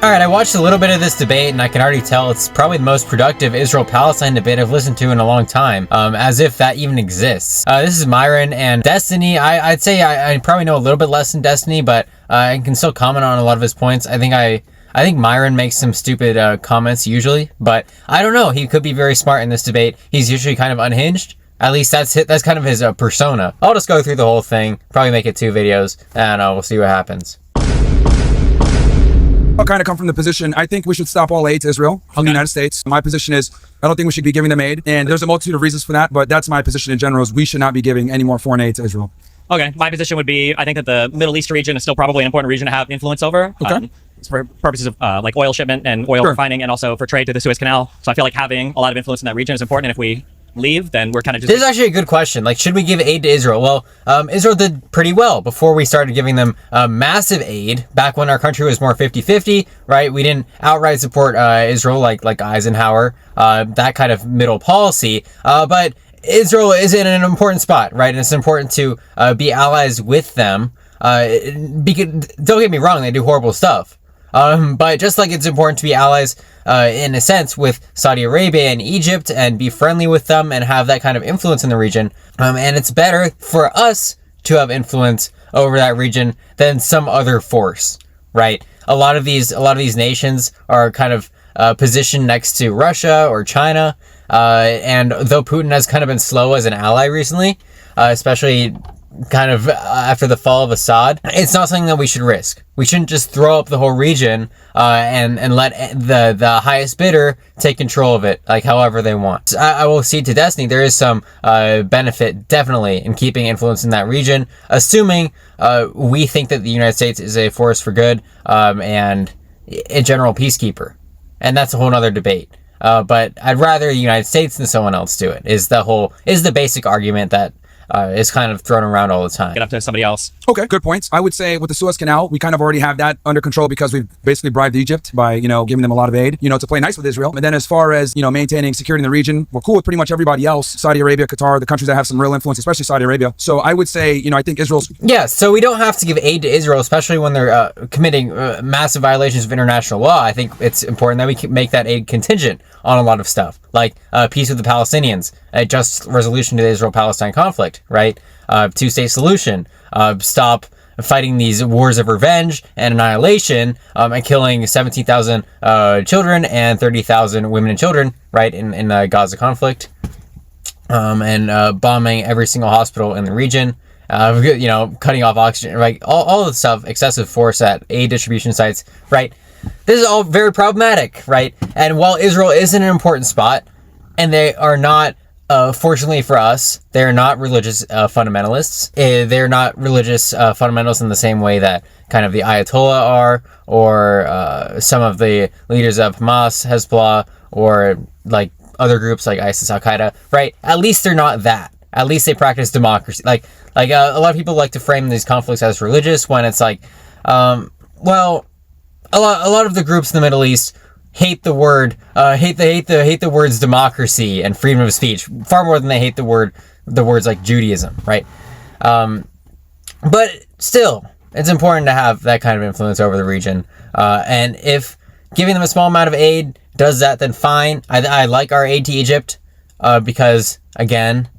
All right, I watched a little bit of this debate, and I can already tell it's probably the most productive Israel-Palestine debate I've listened to in a long time, as if that even exists. This is Myron, and Destiny, I'd say I probably know a little bit less than Destiny, but I can still comment on a lot of his points. I think Myron makes some stupid comments usually, but I don't know. He could be very smart in this debate. He's usually kind of unhinged. At least that's kind of his persona. I'll just go through the whole thing, probably make it 2 videos, and we'll see what happens. I'll kind of come from the position, I think we should stop all aid to Israel from the United States. My position is, I don't think we should be giving them aid. And there's a multitude of reasons for that, but that's my position in general, is we should not be giving any more foreign aid to Israel. Okay, my position would be, I think that the Middle East region is still probably an important region to have influence over. Okay. For purposes of like oil shipment and oil refining, and also for trade through the Suez Canal. So I feel like having a lot of influence in that region is important. And if we leave, then we're kind of just... This is actually a good question. Like, should we give aid to Israel? Well, Israel did pretty well before we started giving them massive aid, back when our country was more 50-50, right? We didn't outright support Israel like Eisenhower, that kind of middle policy, but Israel is in an important spot, right? And it's important to be allies with them. Because, don't get me wrong, they do horrible stuff. But just like it's important to be allies, in a sense, with Saudi Arabia and Egypt, and be friendly with them and have that kind of influence in the region. And it's better for us to have influence over that region than some other force, right? A lot of these nations are kind of positioned next to Russia or China. And though Putin has kind of been slow as an ally recently, especially kind of after the fall of Assad, it's not something that we should risk. We shouldn't just throw up the whole region and let the highest bidder take control of it, like however they want. I will cede to Destiny, there is some benefit definitely in keeping influence in that region, assuming we think that the United States is a force for good and a general peacekeeper. And that's a whole other debate. But I'd rather the United States than someone else do it, is the basic argument that is kind of thrown around all the time. Get up to somebody else. Okay, good points. I would say with the Suez Canal, we kind of already have that under control because we've basically bribed Egypt by, giving them a lot of aid, to play nice with Israel. And then as far as, maintaining security in the region, we're cool with pretty much everybody else. Saudi Arabia, Qatar, the countries that have some real influence, especially Saudi Arabia. So I would say, I think Israel's... Yeah, so we don't have to give aid to Israel, especially when they're committing massive violations of international law. I think it's important that we can make that aid contingent on a lot of stuff, like peace with the Palestinians, a just resolution to the Israel-Palestine conflict, right? Two-state solution, stop fighting these wars of revenge and annihilation, and killing 17,000 children and 30,000 women and children, right, in the Gaza conflict, and bombing every single hospital in the region, cutting off oxygen, right, all of the stuff, excessive force at aid distribution sites, right? This is all very problematic, right? And while Israel is in an important spot, and they are not, fortunately for us, they're not religious fundamentalists. They're not religious fundamentalists in the same way that kind of the Ayatollah are, or some of the leaders of Hamas, Hezbollah, or like other groups like ISIS, Al-Qaeda, right? At least they're not that. At least they practice democracy. Like a lot of people like to frame these conflicts as religious, when it's like, well, a lot of the groups in the Middle East hate the word, hate the words democracy and freedom of speech far more than they hate the words like Judaism, right? But still, it's important to have that kind of influence over the region. And if giving them a small amount of aid does that, then fine. I like our aid to Egypt because again,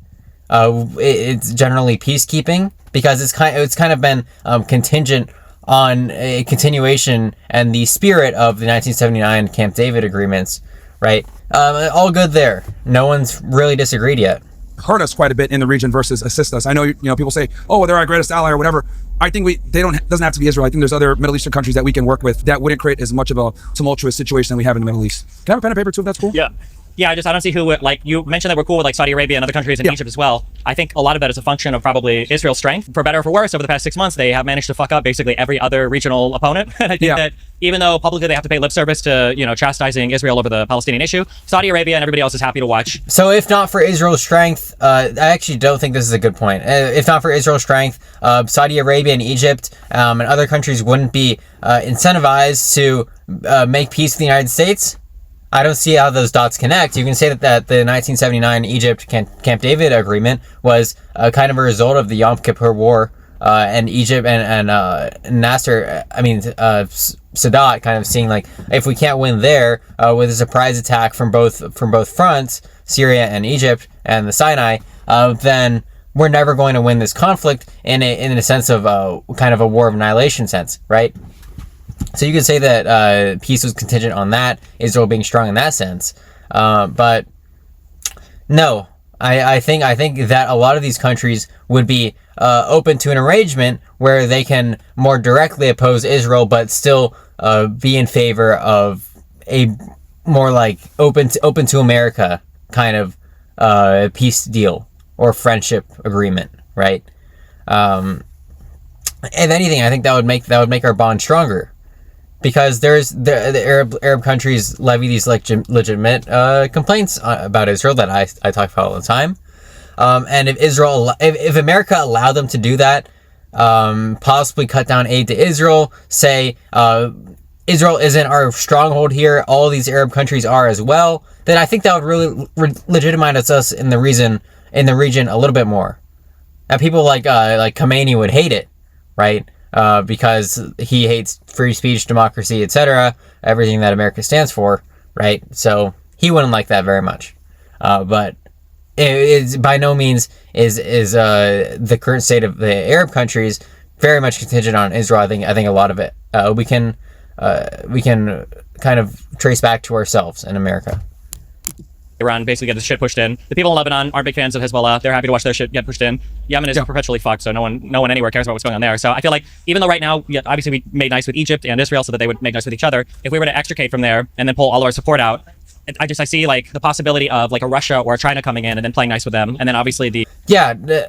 it's generally peacekeeping, because it's kind of been contingent on a continuation and the spirit of the 1979 Camp David agreements, right? All good there. No one's really disagreed yet. Hurt us quite a bit in the region versus assist us. I know, people say, oh, they're our greatest ally or whatever. I think doesn't have to be Israel. I think there's other Middle Eastern countries that we can work with that wouldn't create as much of a tumultuous situation that we have in the Middle East. Can I have a pen and paper too, if that's cool? Yeah. Yeah, I don't see who would, like, you mentioned that we're cool with like Saudi Arabia and other countries and Egypt as well. I think a lot of that is a function of probably Israel's strength. For better or for worse, over the past 6 months, they have managed to fuck up basically every other regional opponent. And I think that even though publicly they have to pay lip service to, chastising Israel over the Palestinian issue, Saudi Arabia and everybody else is happy to watch. So if not for Israel's strength, I actually don't think this is a good point. If not for Israel's strength, Saudi Arabia and Egypt and other countries wouldn't be incentivized to make peace with the United States. I don't see how those dots connect. You can say that the 1979 Egypt Camp David agreement was kind of a result of the Yom Kippur War, and Egypt and Nasser, Sadat, kind of seeing like, if we can't win there with a surprise attack from both fronts, Syria and Egypt and the Sinai, then we're never going to win this conflict in a sense of kind of a war of annihilation sense, right? So you could say that peace was contingent on that, Israel being strong in that sense, but no. I think that a lot of these countries would be open to an arrangement where they can more directly oppose Israel, but still be in favor of a more like open to America kind of peace deal or friendship agreement, right? If anything, I think that would make our bond stronger, because the Arab countries levy these legitimate complaints about Israel that I talk about all the time, and if America allowed them to do that, possibly cut down aid to Israel, say Israel isn't our stronghold here, all these Arab countries are as well, then I think that would really legitimize us in the region a little bit more, and people like Khomeini would hate it, right? Because he hates free speech, democracy, etc., everything that America stands for, right? So he wouldn't like that very much. But it's by no means is the current state of the Arab countries very much contingent on Israel. I think a lot of it we can kind of trace back to ourselves in America. Iran basically get the shit pushed in. The people in Lebanon aren't big fans of Hezbollah. They're happy to watch their shit get pushed in. Yemen is perpetually fucked, so no one anywhere cares about what's going on there. So I feel like even though right now, obviously we made nice with Egypt and Israel so that they would make nice with each other, if we were to extricate from there and then pull all of our support out, I see like the possibility of like a Russia or a China coming in and then playing nice with them, and then obviously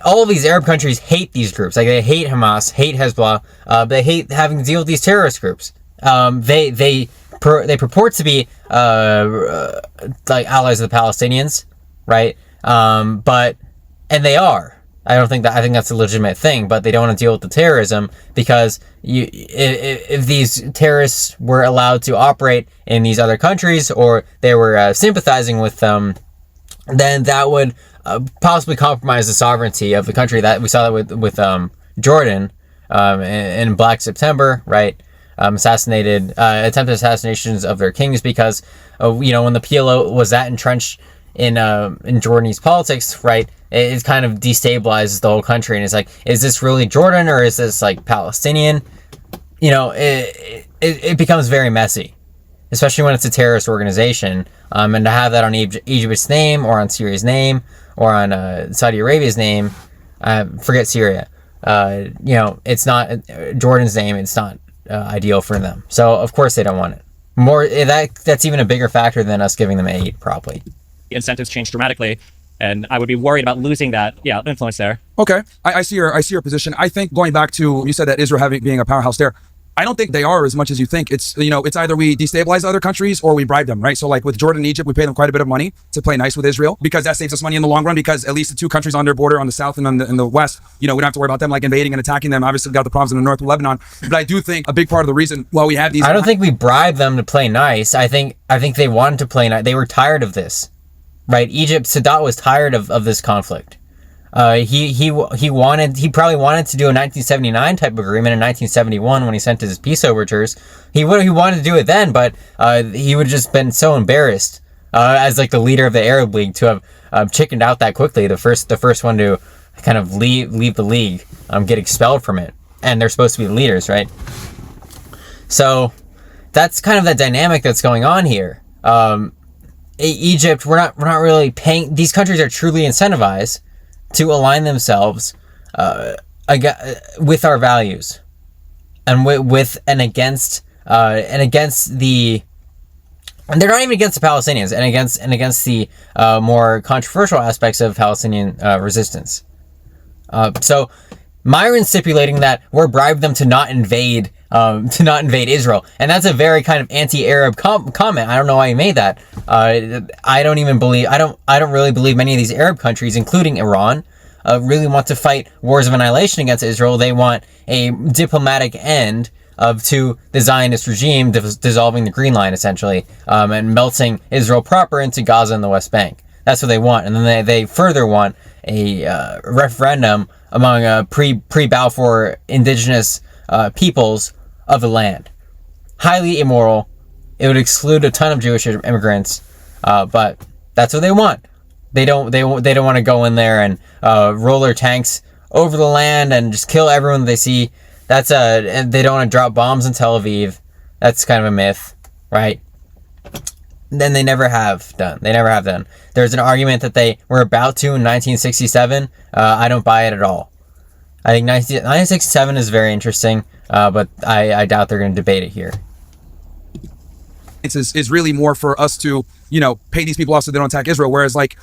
all of these Arab countries hate these groups. Like they hate Hamas, hate Hezbollah, they hate having to deal with these terrorist groups. They purport to be like allies of the Palestinians, right? And they are. I think that's a legitimate thing, but they don't want to deal with the terrorism, because if these terrorists were allowed to operate in these other countries, or they were sympathizing with them, then that would possibly compromise the sovereignty of the country. That we saw that with Jordan in Black September, right? Attempted assassinations of their kings, because when the PLO was that entrenched in Jordanese politics, right, it kind of destabilizes the whole country, and it's like, is this really Jordan or is this like Palestinian? It becomes very messy, especially when it's a terrorist organization, and to have that on Egypt's name, or on Syria's name, or on Saudi Arabia's name, forget Syria, it's not Jordan's name, it's not ideal for them. So of course they don't want it. That's even a bigger factor than us giving them aid, probably. Incentives change dramatically, and I would be worried about losing that influence there. Okay, I see your position. I think going back to, you said that Israel being a powerhouse there, I don't think they are as much as you think. It's it's either we destabilize other countries or we bribe them, right? So like with Jordan and Egypt, we pay them quite a bit of money to play nice with Israel, because that saves us money in the long run, because at least the two countries on their border, on the south and in the west, we don't have to worry about them like invading and attacking them. Obviously we've got the problems in the north with Lebanon, but I do think a big part of the reason why we have these, I don't think we bribe them to play nice. I think they wanted to play nice. They were tired of this, right? Sadat was tired of this conflict. He probably wanted to do a 1979 type of agreement in 1971 when he sent his peace overtures. He wanted to do it then, but he would have just been so embarrassed as like the leader of the Arab League to have chickened out that quickly. The first one to kind of leave the league, get expelled from it, and they're supposed to be the leaders, right? So that's kind of the dynamic that's going on here. Egypt, we're not really paying. These countries are truly incentivized to align themselves with our values, and against the. And they're not even against the Palestinians, and against the more controversial aspects of Palestinian resistance. So Myron's stipulating that we're bribing them to not invade Israel, and that's a very kind of anti-Arab comment. I don't know why he made that. I don't really believe many of these Arab countries, including Iran, really want to fight wars of annihilation against Israel. They want a diplomatic end to the Zionist regime dissolving the Green Line, essentially, and melting Israel proper into Gaza and the West Bank. That's what they want, and then they further want a referendum among pre-Balfour indigenous peoples of the land. highly immoral. It would exclude a ton of Jewish immigrants, but that's what they want. They don't want to go in there and roll their tanks over the land and just kill everyone they see. And they don't want to drop bombs in Tel Aviv. That's kind of a myth, right? Then they never have done. There's an argument that they were about to in 1967. I don't buy it at all. I think 1967 is very interesting, but I doubt they're going to debate it here. Is really more for us to, pay these people off so they don't attack Israel. Whereas, like,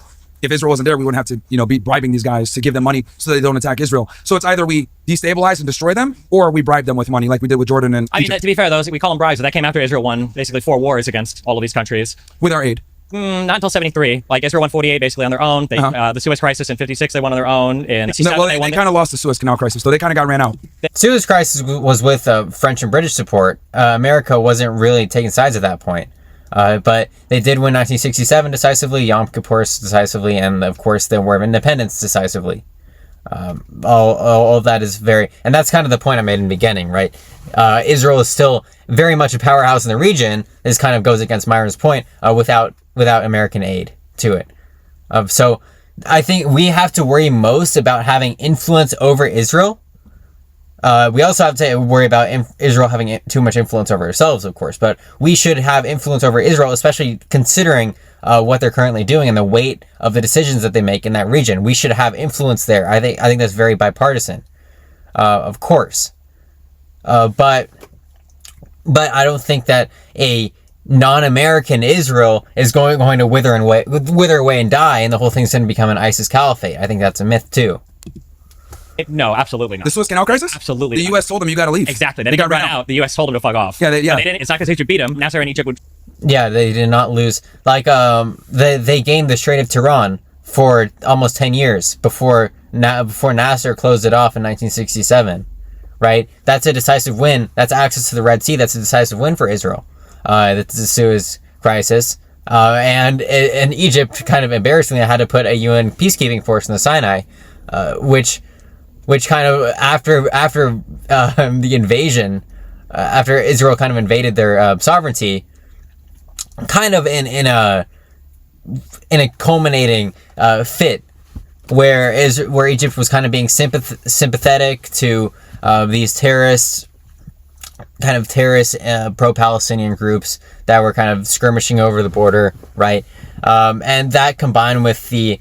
if Israel wasn't there, we wouldn't have to, be bribing these guys to give them money so they don't attack Israel. So it's either we destabilize and destroy them, or we bribe them with money, like we did with Jordan and I mean, to be fair, we call them bribes, but that came after Israel won basically 4 wars against all of these countries. With our aid. Not until 73. Like, Israel won 48 basically on their own. They, the Suez Crisis in 56, they won on their own. In 67, they kind of lost the Suez Canal crisis, so they kind of got ran out. Suez Crisis was with French and British support. America wasn't really taking sides at that point. But they did win 1967 decisively, Yom Kippur decisively, and of course the War of Independence decisively. All of that is and that's kind of the point I made in the beginning, right? Israel is still very much a powerhouse in the region. This kind of goes against Myron's point, without American aid to it. So I think we have to worry most about having influence over Israel. We also have to worry about Israel having too much influence over ourselves, of course, but we should have influence over Israel, especially considering what they're currently doing and the weight of the decisions that they make in that region. We should have influence there. I think that's very bipartisan, of course. But I don't think that a non-American Israel is going to wither away and die, and the whole thing's going to become an ISIS caliphate. I think that's a myth too. No, absolutely not. The Suez Canal crisis? Absolutely The not. U.S. told them you got to leave. Exactly. They got run out. The U.S. told them to fuck off. Yeah, yeah. They didn't, it's not because they should beat them. Nasser and Egypt would. Yeah, they did not lose. Like, they gained the Strait of Tehran for almost 10 years before Nasser closed it off in 1967, right? That's a decisive win. That's access to the Red Sea. That's a decisive win for Israel. That's the Suez crisis. And Egypt, kind of embarrassingly, had to put a UN peacekeeping force in the Sinai, which kind of after the invasion, after Israel kind of invaded their sovereignty, kind of in a culminating fit, where Egypt was kind of being sympathetic to these terrorist pro-Palestinian groups that were kind of skirmishing over the border, right? And that combined with the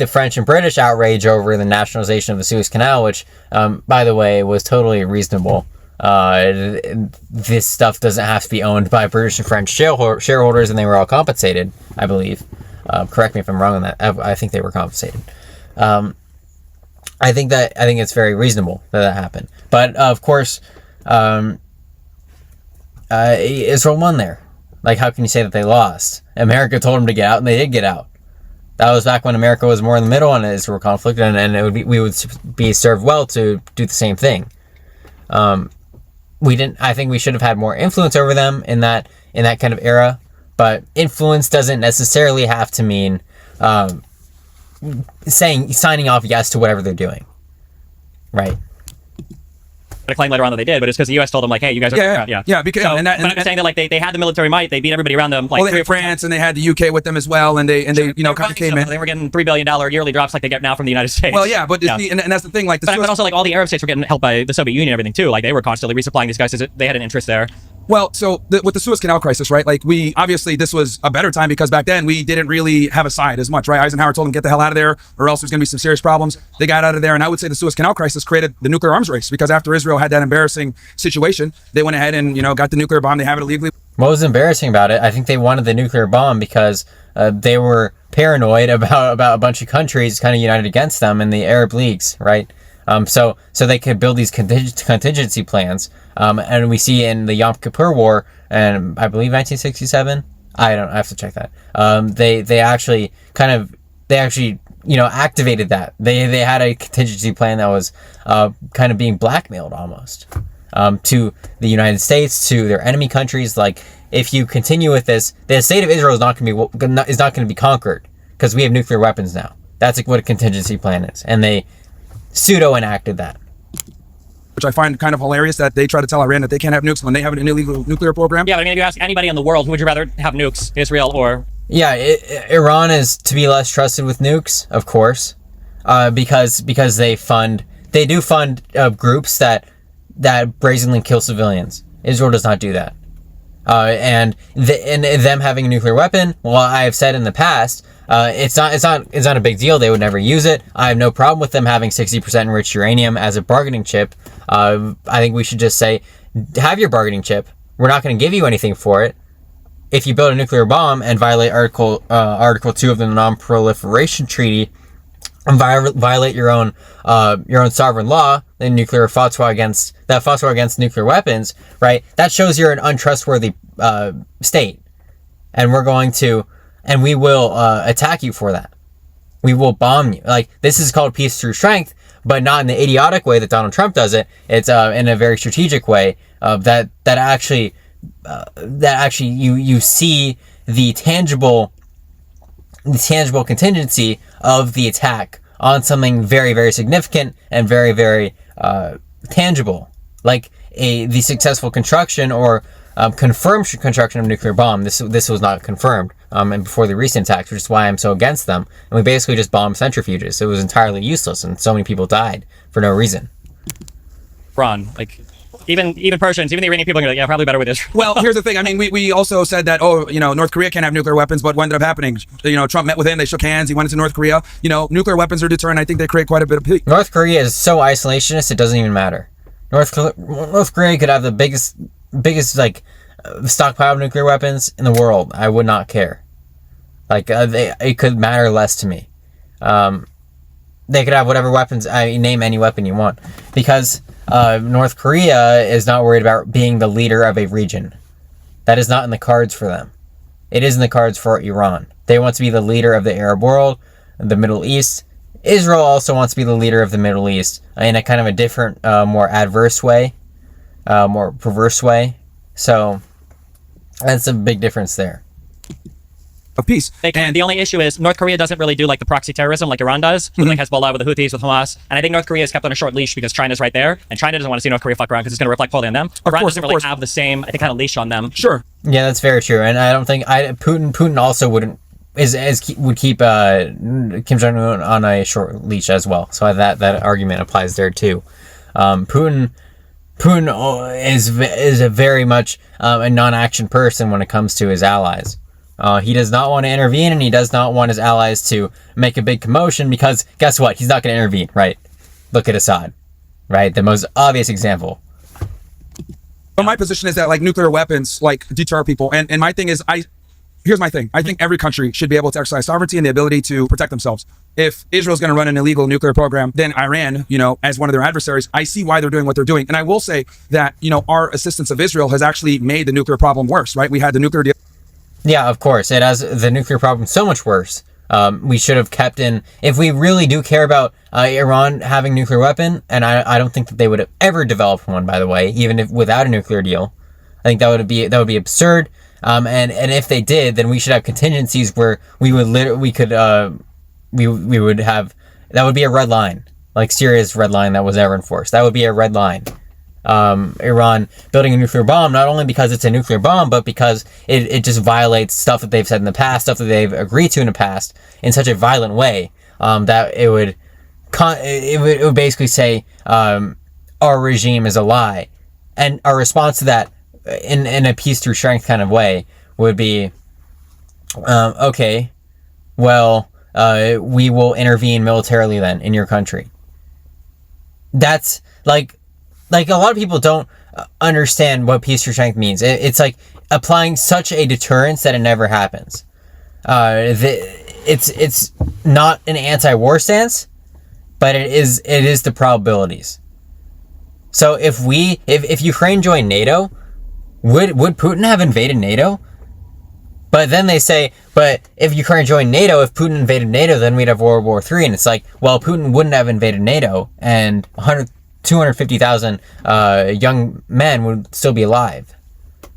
French and British outrage over the nationalization of the Suez Canal, which, by the way, was totally reasonable. This stuff doesn't have to be owned by British and French shareholders, and they were all compensated, I believe. Correct me if I'm wrong on that. I think they were compensated. I think it's very reasonable that happened. But of course, Israel won there. Like, how can you say that they lost? America told them to get out, and they did get out. That was back when America was more in the middle on the Israel conflict, and we would be served well to do the same thing. I think we should have had more influence over them in that kind of era, but influence doesn't necessarily have to mean signing off yes to whatever they're doing, right? A claim later on that they did, but it's because the U.S. told them, like, hey, you guys are yeah. Because so, but I'm saying that, like, they had the military might, they beat everybody around them, like, they had France and they had the UK with them as well, and they kind of came in. They were getting $3 billion yearly drops like they get now from the United States. Well, yeah, but and that's the thing, like, but also, like, all the Arab states were getting helped by the Soviet Union and everything too. Like, they were constantly resupplying these guys because they had an interest there. Well, so with the Suez Canal crisis, right? Like, obviously this was a better time because back then we didn't really have a side as much, right? Eisenhower told them get the hell out of there, or else there's going to be some serious problems. They got out of there, and I would say the Suez Canal crisis created the nuclear arms race because after Israel had that embarrassing situation, they went ahead and got the nuclear bomb. They have it illegally. What was embarrassing about it? I think they wanted the nuclear bomb because they were paranoid about a bunch of countries kind of united against them in the Arab leagues, right? So they could build these contingency plans. And we see in the Yom Kippur War, and I believe 1967. I have to check that. They actually activated that. They had a contingency plan that was kind of being blackmailed almost to the United States, to their enemy countries. Like, if you continue with this, the state of Israel is not going to be conquered because we have nuclear weapons now. That's like what a contingency plan is, and they pseudo enacted that. which I find kind of hilarious that they try to tell Iran that they can't have nukes when they have an illegal nuclear program. Yeah, but I mean, if you ask anybody in the world, who would you rather have nukes, Israel or? Yeah, Iran is to be less trusted with nukes, of course, because they do fund groups that brazenly kill civilians. Israel does not do that. And them having a nuclear weapon, well, I have said in the past, it's not a big deal. They would never use it. I have no problem with them having 60% enriched uranium as a bargaining chip. I think we should just say, have your bargaining chip. We're not going to give you anything for it. If you build a nuclear bomb and violate Article 2 of the Non-Proliferation Treaty, and violate your own sovereign law, the nuclear fatwa against nuclear weapons, right? That shows you're an untrustworthy state, and we will attack you for that. We will bomb you. Like, this is called peace through strength, but not in the idiotic way that Donald Trump does it. It's in a very strategic way that actually you see the tangible contingency of the attack on something very, very significant and very, very tangible, like the successful construction or confirmed construction of a nuclear bomb. This was not confirmed and before the recent attacks, which is why I'm so against them. And we basically just bombed centrifuges. It was entirely useless, and so many people died for no reason. Ron, like, even Persians, even the Iranian people are like, yeah, probably better with Israel. Well, here's the thing. I mean, we also said that, North Korea can't have nuclear weapons, but what ended up happening? Trump met with him, they shook hands, he went into North Korea. Nuclear weapons are a deterrent. I think they create quite a bit of peace. North Korea is so isolationist, it doesn't even matter. North Korea could have the biggest like stockpile of nuclear weapons in the world. I would not care. Like, it could matter less to me. They could have whatever weapons, name any weapon you want, because North Korea is not worried about being the leader of a region. That is not in the cards for them. It is in the cards for Iran. They want to be the leader of the Arab world, the Middle East. Israel also wants to be the leader of the Middle East in a kind of a different, more adverse way, more perverse way. So that's a big difference there. Of peace. The only issue is North Korea doesn't really do like the proxy terrorism like Iran does, with like Hezbollah, with the Houthis, with Hamas. And I think North Korea is kept on a short leash because China's right there, and China doesn't want to see North Korea fuck around because it's going to reflect poorly on them. Iran doesn't really have the same, I think, kind of leash on them. Sure. Yeah, that's very true, and I don't think Putin also would keep Kim Jong-un on a short leash as well. So that argument applies there too. Putin is a very much a non-action person when it comes to his allies. He does not want to intervene, and he does not want his allies to make a big commotion, because guess what? He's not going to intervene, right? Look at Assad, right? The most obvious example. But my position is that, like, nuclear weapons, like, deter people. And my thing is, here's my thing. I think every country should be able to exercise sovereignty and the ability to protect themselves. If Israel's going to run an illegal nuclear program, then Iran, as one of their adversaries, I see why they're doing what they're doing. And I will say that, our assistance of Israel has actually made the nuclear problem worse, right? We had the nuclear deal. Yeah, of course. It has the nuclear problem so much worse. We should have kept in, if we really do care about Iran having a nuclear weapon, and I don't think that they would have ever developed one, by the way, even if without a nuclear deal. I think that would be absurd. And if they did, then we should have contingencies where we would that would be a red line, like serious red line that was ever enforced. That would be a red line. Iran building a nuclear bomb, not only because it's a nuclear bomb, but because it just violates stuff that they've said in the past, stuff that they've agreed to in the past, in such a violent way that it would basically say our regime is a lie, and our response to that in a peace through strength kind of way would be okay, well, we will intervene militarily then in your country. That's like a lot of people don't understand what peace through strength means. It's like applying such a deterrence that it never happens. It's not an anti-war stance, but it is the probabilities. So if Ukraine joined NATO, would Putin have invaded NATO? But then they say, but if Ukraine joined NATO, if Putin invaded NATO, then we'd have World War III. And it's like, well, Putin wouldn't have invaded NATO, and 250,000 young men would still be alive.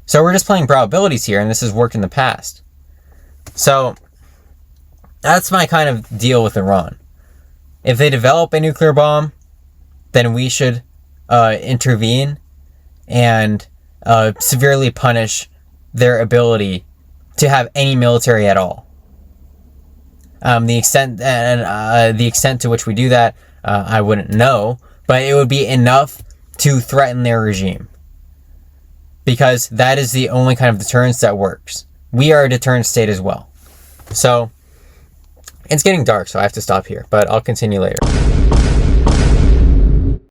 So we're just playing probabilities here, and this has worked in the past. So that's my kind of deal with Iran. If they develop a nuclear bomb, then we should intervene and severely punish their ability to have any military at all. The extent to which we do that, I wouldn't know, but it would be enough to threaten their regime, because that is the only kind of deterrence that works. We are a deterrent state as well. So it's getting dark, so I have to stop here, but I'll continue later.